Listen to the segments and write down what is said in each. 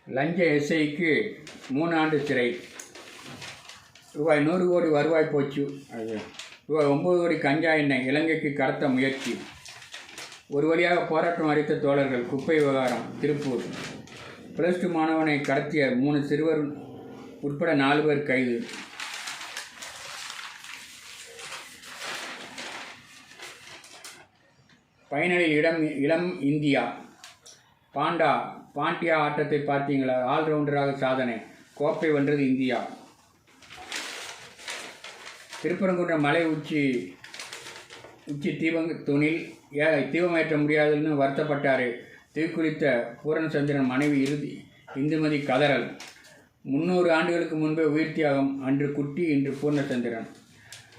லஞ்ச எஸ்ஐக்கு 3 ஆண்டு சிறை. ரூபாய் 100 கோடி வருவாய் போச்சு. ரூபாய் 9 கோடி கஞ்சா எண்ணெய் இலங்கைக்கு கடத்த முயற்சி. ஒரு வழியாக போராட்டம் அறிவித்த தோழர்கள். குப்பை விவகாரம் திருப்பூர். +2 மாணவனை கடத்திய 3 சிறுவர் உட்பட 4 பேர் கைது. ஃபைனலில் இளம் இந்தியா. பாண்டியா ஆட்டத்தை பார்த்தீங்களா? ஆல்ரவுண்டராக சாதனை. கோப்பை வென்றது இந்தியா. திருப்பரங்குன்றம் மலை உச்சி தீபத்தூணில் தீபமேற்ற முடியாதுன்னு வருத்தப்பட்டார். தீக்குளித்த பூரணச்சந்திரன் மனைவி இந்துமதி கதறல். 300 ஆண்டுகளுக்கு முன்பே உயிர் தியாகம். அன்று குட்டி, இன்று பூர்ணச்சந்திரன்.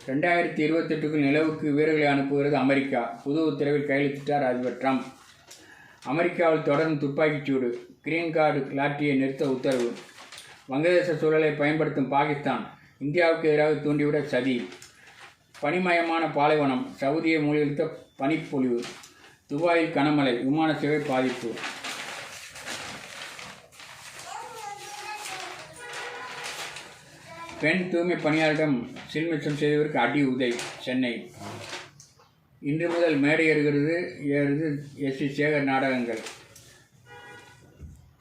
2028க்குள் நிலவுக்கு வீரர்களை அனுப்புகிறது அமெரிக்கா. புது உத்தரவில் கையெழுத்திட்டார் அதிபர் ட்ரம்ப். அமெரிக்காவில் தொடர்ந்து துப்பாக்கிச்சூடு. கிரீன் கார்டு லாட்டரியை நிறுத்த உத்தரவு. வங்கதேச சூழலை பயன்படுத்தும் பாகிஸ்தான் இந்தியாவுக்கு எதிராக தூண்டிவிட சதி. பனிமயமான பாலைவனம். சவுதியை மூழ்கடித்த பனிப்பொழிவு. துபாயில் கனமழை. விமான சேவை பாதிப்பு. பெண் தூய்மை பணியாளரிடம் சில்மிஷம் செய்தவருக்கு அடி உதை. சென்னை. இன்று முதல் மேடை ஏறுகிறது எஸ்.வி. சேகர் நாடகங்கள்.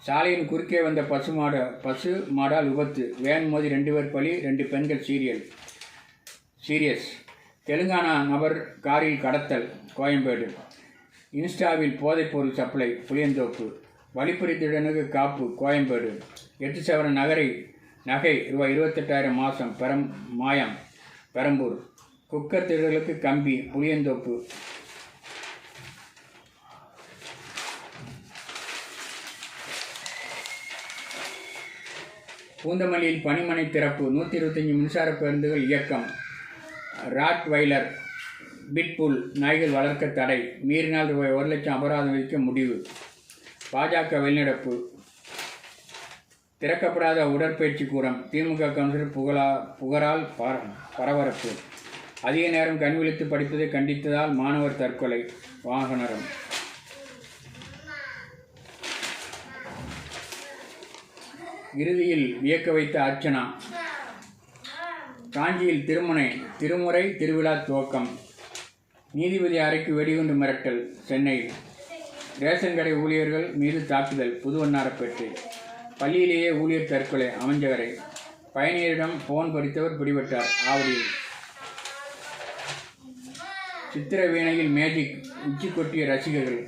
சாலையின் குறுக்கே வந்த பசு மாடால் விபத்து. வேன் மோதி 2 பேர் பலி, 2 பெண்கள் சீரியஸ். தெலுங்கானா நபர் காரில் கடத்தல். கோயம்பேடு. இன்ஸ்டாவில் போதைப்பொருள் சப்ளை. புளியந்தோப்பு. வழிப்பறி திருடனுக்கு காப்பு. கோயம்பேடு. 8 சவரன் நகை ரூபாய் 28,000 மாதம் மாயம். பெரம்பூர். குக்கர் திருடர்களுக்கு கம்பி. புளியந்தோப்பு. பூந்தமல்லியில் பணிமனை திறப்பு. 125 மின்சார பேருந்துகள் இயக்கம். ராட்வைலர் பிட்புல் நாய்கள் வளர்க்க தடை. மீறினால் ரூபாய் 1 லட்சம் அபராதம் விதிக்க முடிவு. பாஜக வெளிநடப்பு. திறக்கப்படாத உடற்பயிற்சி கூடம். திமுக கவுன்சிலர் புகழால் பரபரப்பு. அதிக நேரம் கண் விழித்து படிப்பதை கண்டித்ததால் மாணவர் தற்கொலை. வாகனரம். இறுதியில் வியக்க வைத்த அர்ச்சனா. காஞ்சியில் திருமுறை திருவிழா துவக்கம். நீதிபதி அறைக்கு வெடிகுண்டு மிரட்டல். சென்னையில். ரேஷன் கடை ஊழியர்கள் மீது தாக்குதல். புதுவண்ணாரப்பேட்டை. பள்ளியிலேயே ஊழியர் தற்கொலை. அமைஞ்சகரை. பயணியரிடம் போன் பறித்தவர் பிடிபட்டார். ஆவடியில். சித்திர வீணையில் மேஜிக். உச்சி கொட்டிய ரசிகர்கள்.